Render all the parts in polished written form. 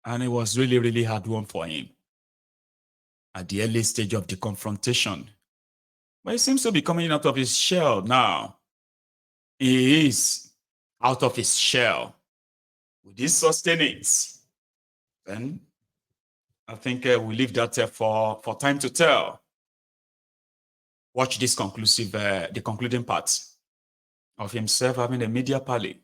And it was really, really hard one for him at the early stage of the confrontation. But he seems to be coming out of his shell now. He is out of his shell. Will this sustain it? Then I think we leave that for time to tell. Watch this the concluding part of himself having a media parley,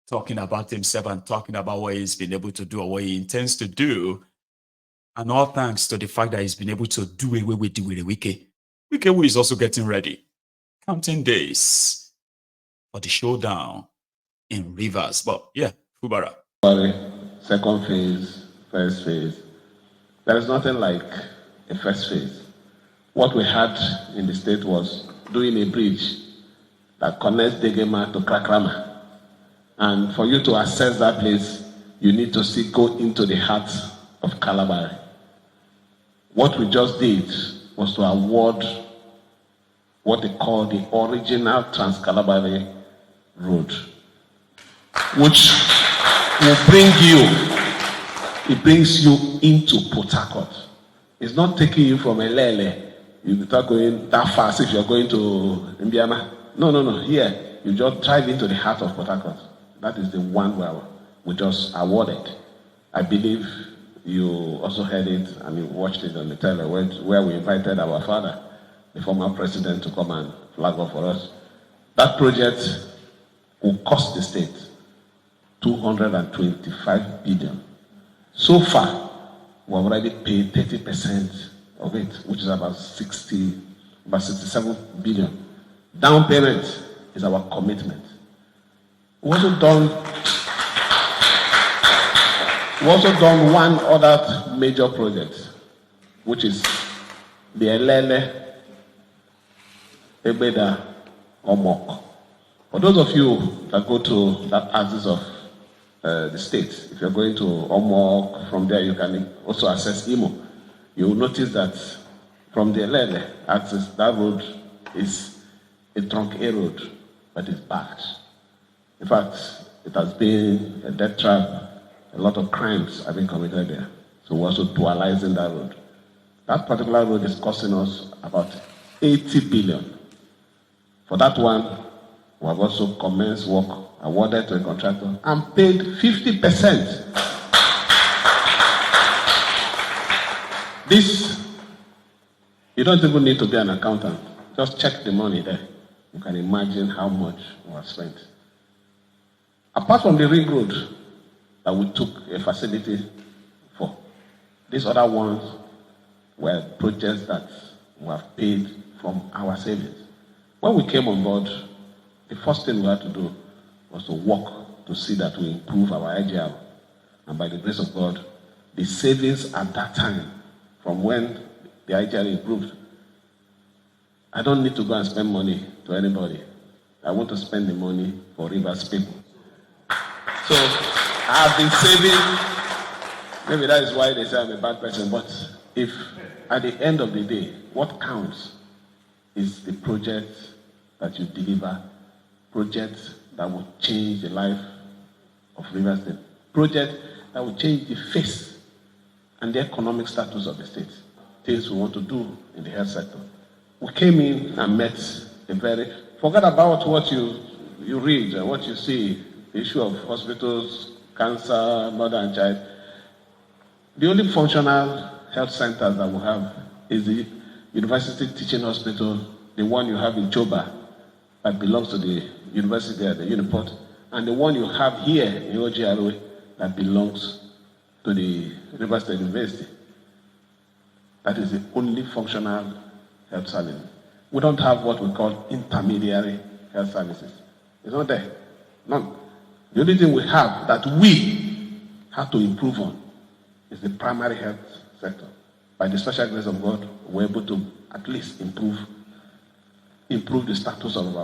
talking about himself and talking about what he's been able to do or what he intends to do. And all thanks to the fact that he's been able to do away with the Wike. Wike who is also getting ready, counting days for the showdown in Rivers. But yeah, Fubara. Second phase, first phase. There is nothing like a first phase. What we had in the state was doing a bridge that connects Degema to Krakrama. And for you to access that place, you need to go into the heart of Calabari. What we just did was to award what they call the original Trans-Calabari Road, which will it brings you into Port Harcourt. It's not taking you from Elele. You start going that fast if you're going to Mbiama. No. Here, you just drive into the heart of Port Harcourt. That is the one where we just awarded. I believe you also heard it and you watched it on the tele where we invited our father, the former president, to come and flag off for us. That project will cost the state 225 billion. So far, we've already paid 30% of it, which is about 67 billion. Down payment is our commitment. We also done one other major project, which is the Elele Ebeda Omok. For those of you that go to that axis of the state, if you're going to Omok, from there you can also access Imo. You will notice that from the Elele axis, that road is a trunk A road, but it's bad. In fact, it has been a death trap. A lot of crimes have been committed there. So we're also dualizing that road. That particular road is costing us about 80 billion. For that one, we have also commenced work, awarded to a contractor, and paid 50%. This, you don't even need to be an accountant. Just check the money there. You can imagine how much we have spent. Apart from the ring road that we took a facility for, these other ones were projects that we have paid from our savings. When we came on board, the first thing we had to do was to work to see that we improve our IGR. And by the grace of God, the savings at that time, from when the IGR improved, I don't need to go and spend money to anybody. I want to spend the money for Rivers people. So I've been saving. Maybe that is why they say I'm a bad person. But if at the end of the day, what counts is the project that you deliver, project that will change the life of Rivers State, project that will change the face and the economic status of the state, things we want to do in the health sector. We came in and met forget about what you read and what you see, the issue of hospitals, cancer, mother and child. The only functional health centers that we have is the University Teaching Hospital, the one you have in Choba, that belongs to the university there, the Uniport, and the one you have here in OGRO that belongs to the River State University. That is the only functional health service. We don't have what we call intermediary health services. It's not there. None. The only thing we have that we have to improve on is the primary health sector. By the special grace of God, we're able to at least improve the status of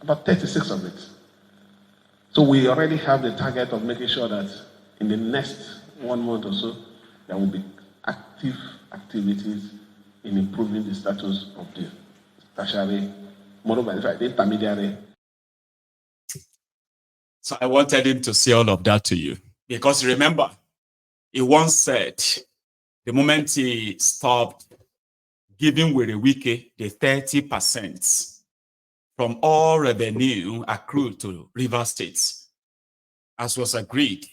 about 36 of it. So we already have the target of making sure that in the next 1 month or so, there will be active activities in improving the status of the tertiary, moreover, in fact, the intermediary. So I wanted him to say all of that to you. Because remember, he once said, the moment he stopped giving Wike the 30% from all revenue accrued to River State, as was agreed,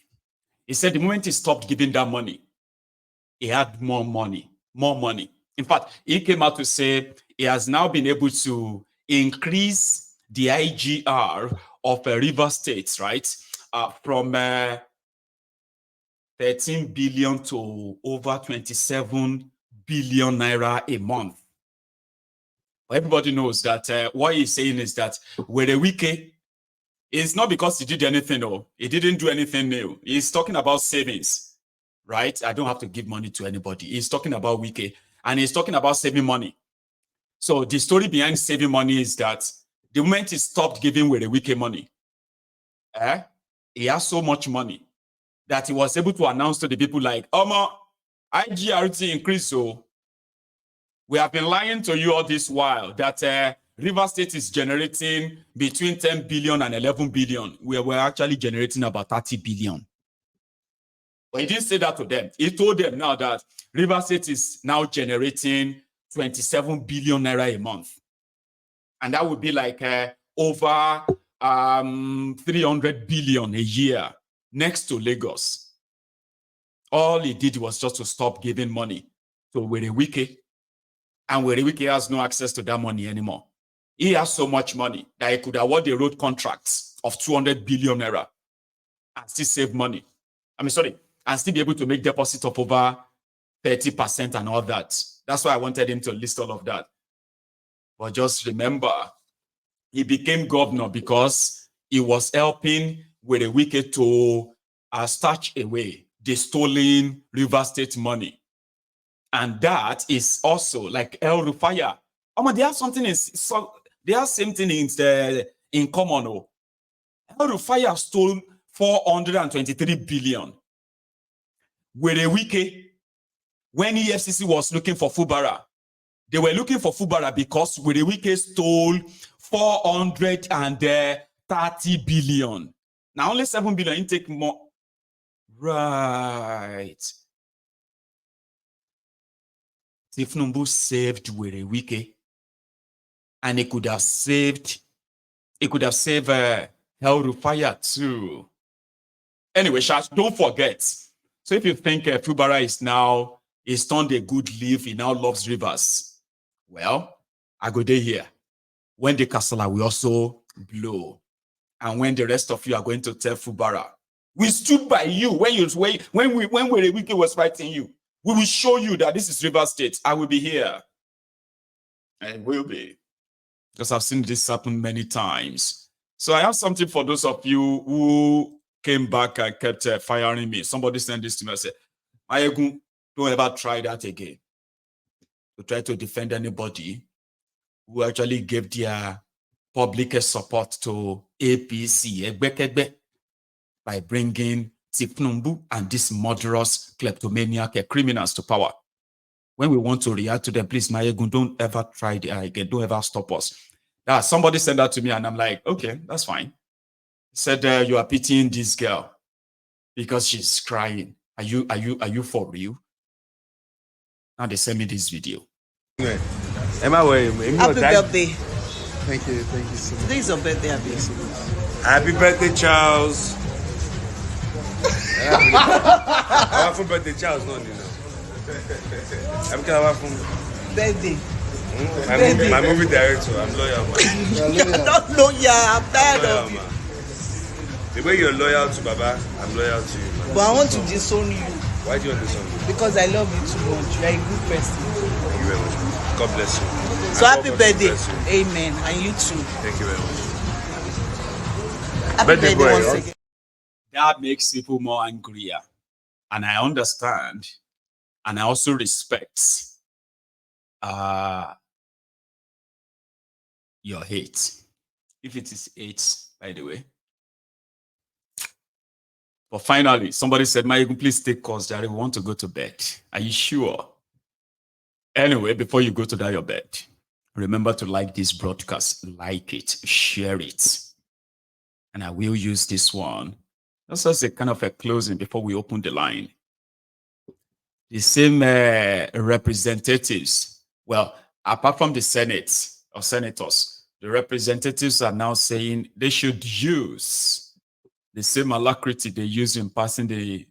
he said the moment he stopped giving that money, he had more money. In fact, he came out to say he has now been able to increase the IGR of River State, right? From 13 billion to over 27 billion naira a month. Everybody knows that what he's saying is that Wike is not because he did anything, no. He didn't do anything new. He's talking about savings, right? I don't have to give money to anybody. He's talking about Wike, and he's talking about saving money. So the story behind saving money is that the moment he stopped giving Wike money, he has so much money that he was able to announce to the people like, IGRT increased, so we have been lying to you all this while that River State is generating between 10 billion and 11 billion. We're actually generating about 30 billion. But he didn't say that to them. He told them now that River State is now generating 27 billion naira a month. And that would be like over 300 billion a year next to Lagos. All he did was just to stop giving money to Wike. And Wike has no access to that money anymore. He has so much money that he could award the road contracts of 200 billion naira and still save money. And still be able to make deposit of over 30% and all that. That's why I wanted him to list all of that. But just remember, he became governor because he was helping Wike to snatch away the stolen River State money. And that is also like El Rufaya. They have something they have same thing in common. El Rufaya stole 423 billion. Wike, when EFCC was looking for Fubara, they were looking for Fubara because Wike stole 430 billion. Now only 7 billion, you take more. Right. Tifnumbu saved Wike, and he could have saved El Rufaya too. Anyway, Shash, don't forget. So if you think Fubara is turned a good leaf, he now loves rivers. Well, I go there here. When the Kasala will also blow, and when the rest of you are going to tell Fubara, we stood by you when Wike was fighting you. We will show you that this is River State. I will be here. And will be. Because I've seen this happen many times. So I have something for those of you who came back and kept firing me. Somebody sent this to me and said, Mayegun, don't ever try that again. To try to defend anybody who actually gave their public support to APC by bringing Tifnumbu and these murderous kleptomaniac criminals to power. When we want to react to them, please, Mayegun, don't ever try again. Don't ever stop us. Somebody sent that to me, and I'm like, okay, that's fine. He said, you are pitying this girl because she's crying. Are you for real? Now they send me this video. Happy birthday. Thank you so much. Today is your birthday, Abby. Happy birthday, Charles. Happy birthday, Charles. No. Birthday. My movie director. I'm loyal, man. You're not loyal. I'm tired of you. The way you're loyal to Baba, I'm loyal to you, man. But I want to disown you. Why do you want to disown me? Because I love you too much. You're a good person. Thank you very much. God bless you. So happy birthday. Amen. And you too. Thank you very much. Happy birthday once again. That makes people more angrier. And I understand. And I also respect your hate. If it is hate, by the way. But finally, somebody said, Mayegun, please take calls, Jerry. We want to go to bed. Are you sure? Anyway, before you go to your bed, remember to like this broadcast. Like it, share it. And I will use this one. That's just a kind of a closing before we open the line. the same representatives, well, apart from the Senate or senators, the representatives are now saying they should use the same alacrity they use in passing the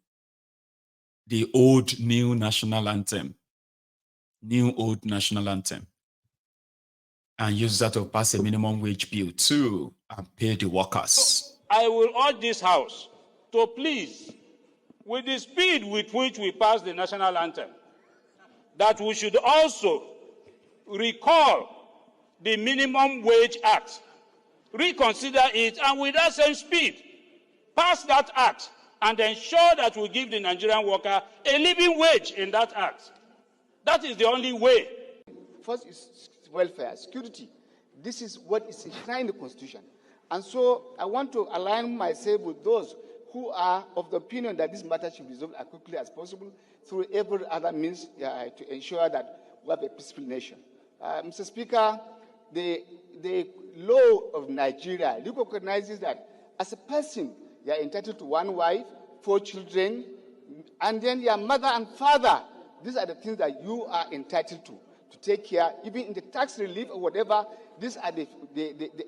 old new national anthem, and use that to pass a minimum wage bill too and pay the workers. I will urge this House to please, with the speed with which we pass the national anthem, that we should also recall the Minimum Wage Act, reconsider it, and with that same speed, pass that act and ensure that we give the Nigerian worker a living wage in that act. That is the only way. First is welfare, security. This is what is enshrined in the Constitution. And so I want to align myself with those who are of the opinion that this matter should be resolved as quickly as possible through every other means to ensure that we have a peaceful nation. Mr. Speaker, the law of Nigeria recognizes that as a person, you are entitled to one wife, 4 children, and then your mother and father. These are the things that you are entitled to take care, even in the tax relief or whatever. These are the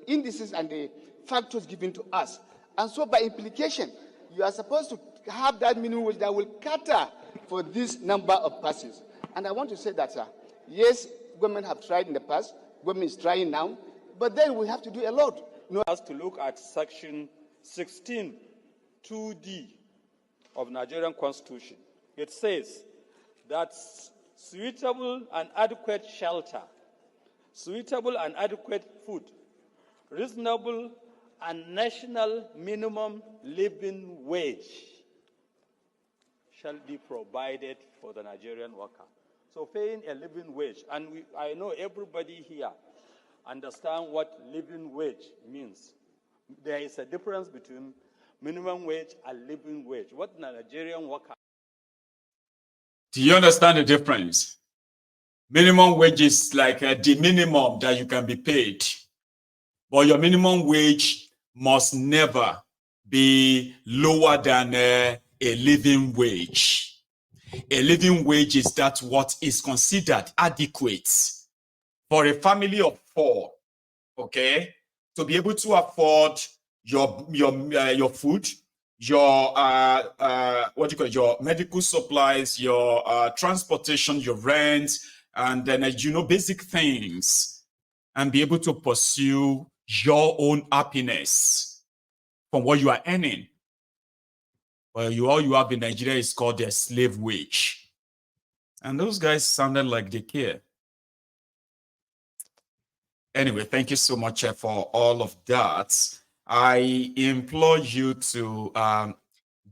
indices and the factors given to us. And so by implication, you are supposed to have that minimum wage that will cater for this number of persons. And I want to say that, yes, government have tried in the past, government is trying now, but then we have to do a lot. Has to look at section 16, 2D of Nigerian Constitution. It says that suitable and adequate shelter, suitable and adequate food, reasonable and national minimum living wage shall be provided for the Nigerian worker. So paying a living wage, and I know everybody here understand what living wage means. There is a difference between minimum wage and living wage. What Nigerian worker... Do you understand the difference? Minimum wage is like the minimum that you can be paid. But your minimum wage must never be lower than a living wage. A living wage is that what is considered adequate for a family of 4, okay, to be able to afford your food, your what do you call it, your medical supplies, your transportation, your rent, and then basic things, and be able to pursue your own happiness from what you are earning. Well, all you have in Nigeria is called their slave wage, and those guys sounded like they care. Anyway, thank you so much for all of that. I implore you to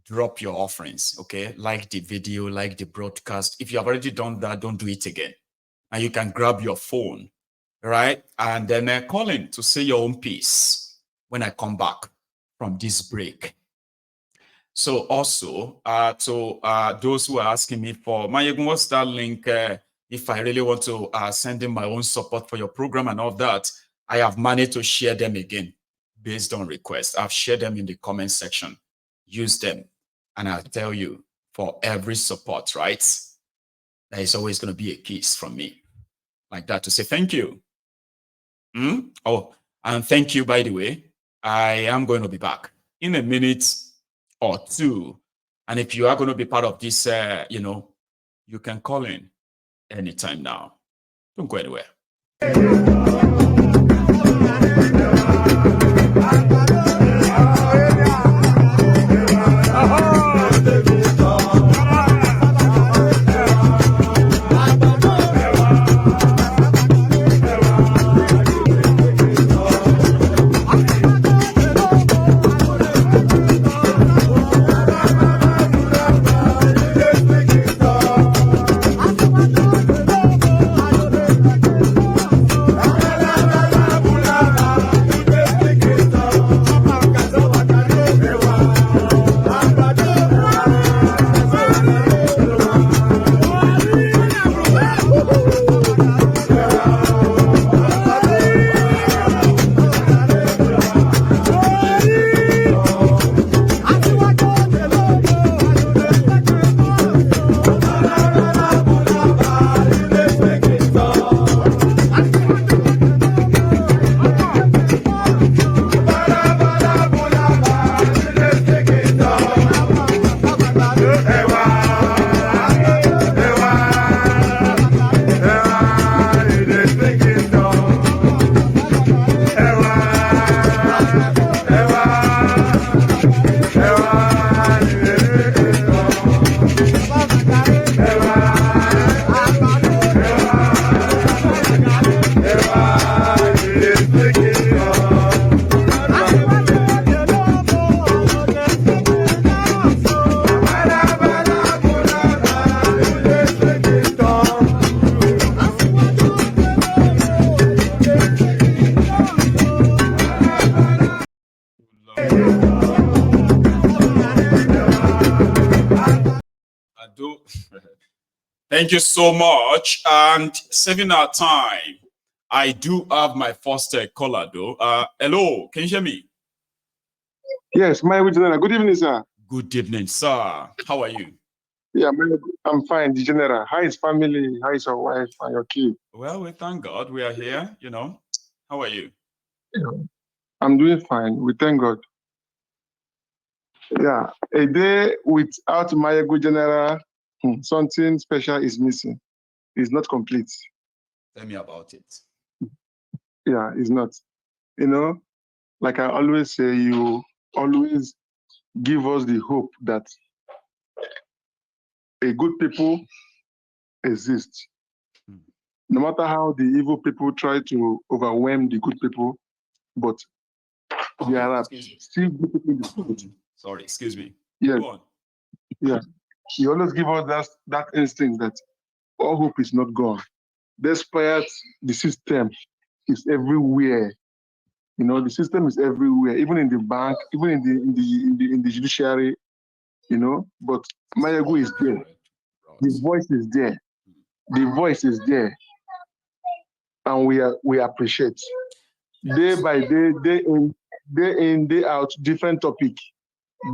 drop your offerings, okay? Like the video, like the broadcast. If you have already done that, don't do it again. And you can grab your phone, right? And then call in to say your own piece when I come back from this break. So also, to those who are asking me for, Mayegun, what's that link? If I really want to send in my own support for your program and all that, I have managed to share them again based on request. I've shared them in the comment section. Use them. And I'll tell you, for every support, right, there is always going to be a kiss from me. Like that, to say thank you. Oh, and thank you, by the way. I am going to be back in a minute or two. And if you are going to be part of this, you can call in anytime now. Don't go anywhere. do. Thank you so much. And saving our time, I do have my first caller though. Hello, can you hear me? Yes, my General. Good evening, sir. Good evening, sir. How are you? Yeah, I'm fine, the General. How is family? How is your wife and your kid? Well, we thank God we are here, How are you? I'm doing fine. We thank God. Yeah, a day without my good General, something special is missing. It's not complete. Tell me about it. Yeah, it's not. Like I always say, you always give us the hope that a good people exist. No matter how the evil people try to overwhelm the good people, but there are still good people in the world. Sorry, excuse me. Yes. Go on. Yeah. You always give us that instinct that all hope is not gone. Despite the system is everywhere. The system is everywhere, even in the bank, even in the judiciary, but Mayagu is there. The voice is there. The voice is there. And we appreciate. Day by day, day in, day out, different topic.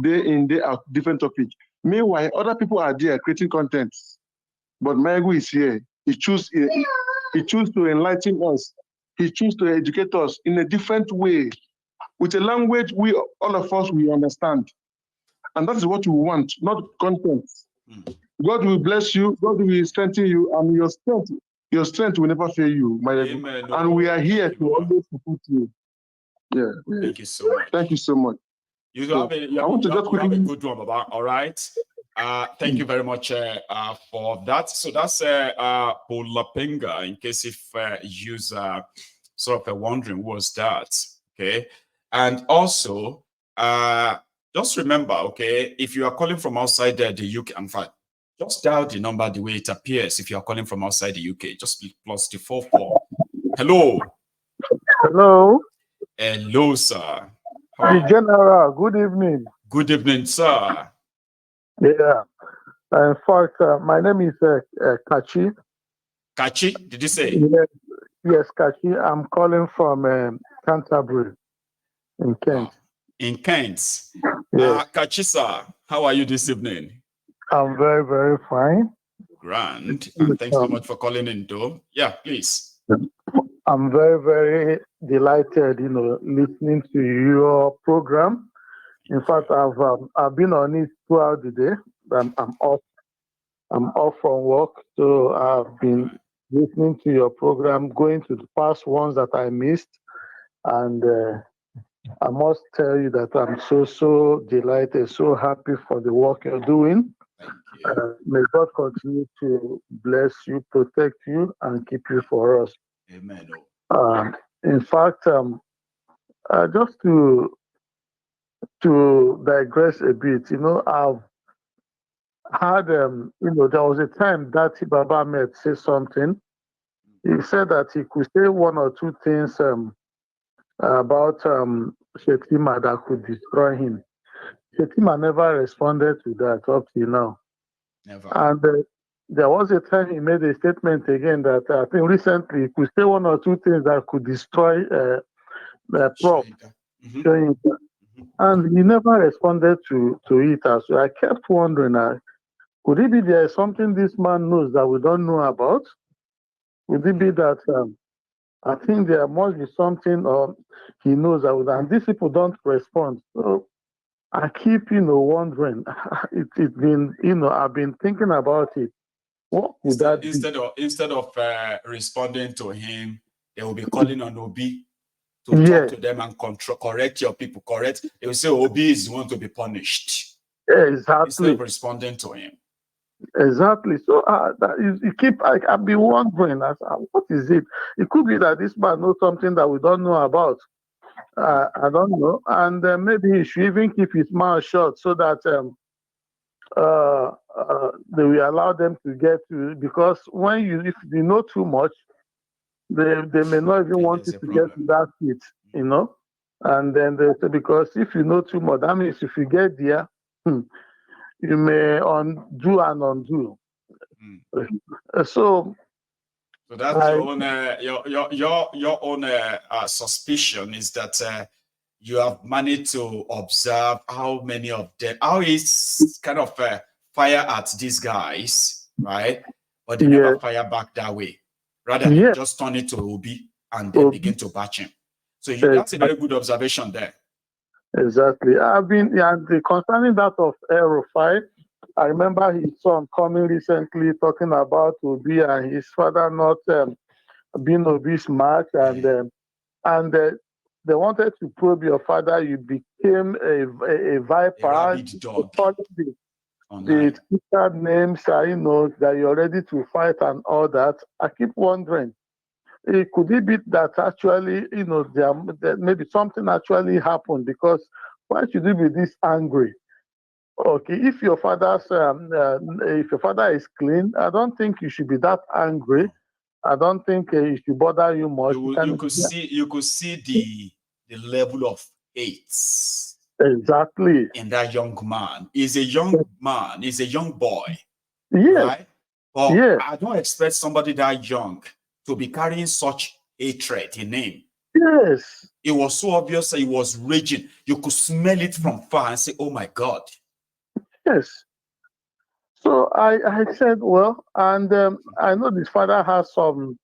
Day in, day out, different topic. Meanwhile, other people are there creating content. But Mayagu is here. He choose to enlighten us. He choose to educate us in a different way, with a language all of us we understand. And that is what we want, not content. God will bless you, God will strengthen you, and your strength will never fail you, Mayagu. Amen. And we are here to always support you. Yeah. Thank you so much. Thank you so much. You have a good one, Baba. All right. Thank you very much for that. So that's Polapenga, in case if you sort of wondering what was that. Okay. And also, just remember, okay, if you are calling from outside the UK, in fact, just dial the number the way it appears. If you are calling from outside the UK, just be +244. Hello. Hello. Hello, sir. The General, good evening. Good evening, sir. Yeah. In fact, my name is Kachi. Kachi, did you say? Yes, Kachi. I'm calling from Canterbury in Kent. In Kent. Yes. Kachi, sir, how are you this evening? I'm very, very fine. Grand. And thanks so much for calling in, though. Yeah, please. I'm very, very delighted, listening to your program. In fact, I've been on it throughout the day. I'm off from work, so I've been listening to your program, going to the past ones that I missed, and I must tell you that I'm so delighted, so happy for the work you're doing. May God continue to bless you, protect you, and keep you for us. Amen. In fact, just to digress a bit, I've had, there was a time that Baba Ahmed said something. He said that he could say one or two things about Shetima that could destroy him. Shetima never responded to that up till now. Never. And there was a time he made a statement again that I think recently he could say one or two things that could destroy the Prof. And he never responded to it. So I kept wondering, could it be there is something this man knows that we don't know about? Could it be that I think there must be something he knows that, and these people don't respond. So I keep, wondering. It's been, I've been thinking about it. What would that be? Instead of responding to him, they will be calling on Obi to talk to them and correct your people. Correct? They will say Obi is the one to be punished. Exactly. Instead of responding to him. Exactly. So I've been wondering, what is it? It could be that this man knows something that we don't know about. I don't know. And maybe he should even keep his mouth shut so that they will allow them to get to, because if you know too much, they may not even want you to get to that seat, And then they say, because if you know too much, that means if you get there, you may undo and undo. So that's your own your own suspicion is that you have managed to observe how many of them, how is kind of fire at these guys, right? But they never fire back that way. Rather, just turn it to Obi and then begin to batch him. So that's a very good observation there. Exactly. I've been concerning that of El-Rufai, I remember his son coming recently talking about Obi and his father not being Obi's match, and they wanted to probe your father. You became a viper. A rabid dog. The Twitter names, that you're ready to fight and all that. I keep wondering, could it be that actually, there maybe something actually happened? Because why should you be this angry? Okay, if your father is clean, I don't think you should be that angry. I don't think it should bother you much. You could see the level of hate. Exactly. In that young man. He's a young man. He's a young boy. Yes. Right? But I don't expect somebody that young to be carrying such hatred in him. Yes. It was so obvious that he was raging. You could smell it from far and say, oh my God. Yes. So I said, well, and I know this father has some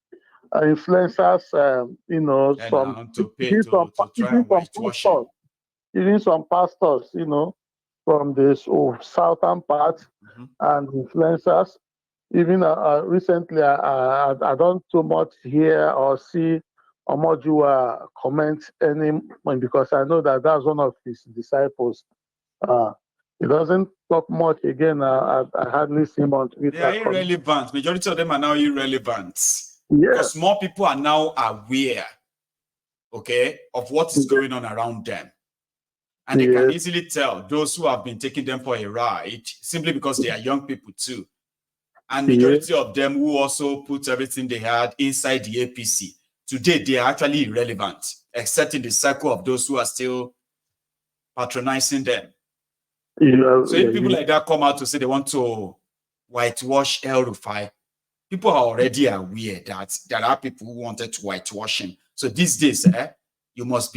influencers, some to try and whitewash him. Even some pastors, from this southern part and influencers. Even recently, I don't so much hear or see Omojua comment any, because I know that that's one of his disciples. He doesn't talk much again. I hardly see him on Twitter. They are irrelevant. Majority of them are now irrelevant. Yes. Because more people are now aware, okay, of what is going on around them. And they can easily tell those who have been taking them for a ride simply because they are young people too. And majority of them who also put everything they had inside the APC. Today, they are actually irrelevant, except in the circle of those who are still patronizing them. So if people like that come out to say they want to whitewash El-Rufai, people are already aware that there are people who wanted to whitewash him. So these days, you must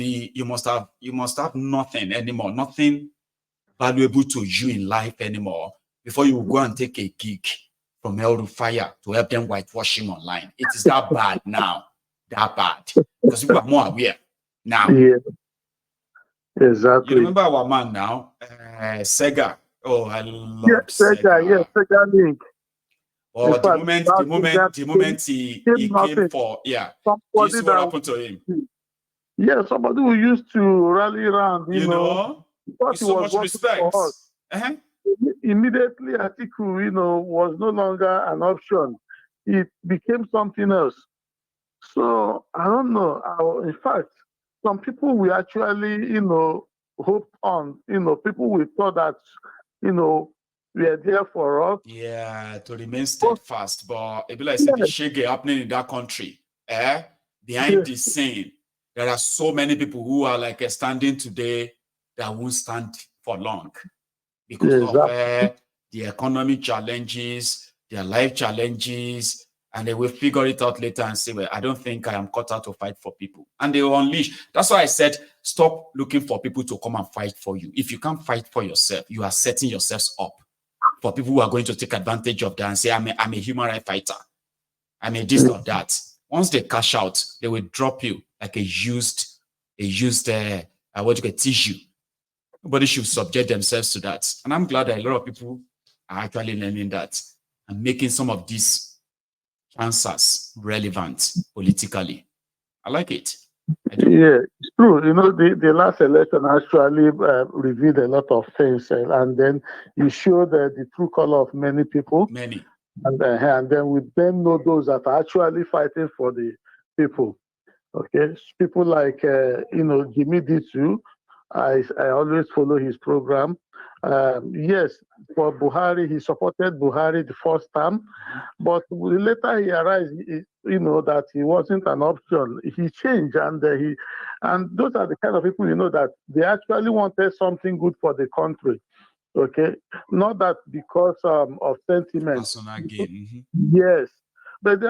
have nothing anymore, nothing valuable to you in life anymore before you go and take a gig from El-Rufai to help them whitewash him online. It is that bad now, that bad, because people are more aware now. Yeah, exactly. You remember our man now, Sega? Oh, I love Sega. Yes, Sega Link. Oh, the moment he came for, do you see what happened to him? Yeah, somebody who used to rally around, you know, with so much respect. Immediately, Atiku, was no longer an option. It became something else. So I don't know. In fact, some people we actually, hoped on. People we thought that, we are there for us. Yeah, to remain steadfast. But it be like the shege happening in that country. Behind the scene, there are so many people who are like standing today that won't stand for long because of the economic challenges, their life challenges, and they will figure it out later and say, well, I don't think I am cut out to fight for people. And they will unleash. That's why I said, stop looking for people to come and fight for you. If you can't fight for yourself, you are setting yourselves up for people who are going to take advantage of that and say, I'm a human rights fighter. I'm a this or that. Once they cash out, they will drop you like a used tissue. Nobody should subject themselves to that. And I'm glad that a lot of people are actually learning that and making some of these answers relevant politically. I like it. Yeah, it's true. The last election actually revealed a lot of things, and then it showed the true color of many people. Many. And then we then know those that are actually fighting for the people. Okay, people like Jimmy D2. I always follow his program. Yes, for Buhari, he supported Buhari the first time, but later he realized, that he wasn't an option. He changed, and those are the kind of people, that they actually wanted something good for the country. Okay, not that because of sentiment. Personal gain. Yes, but there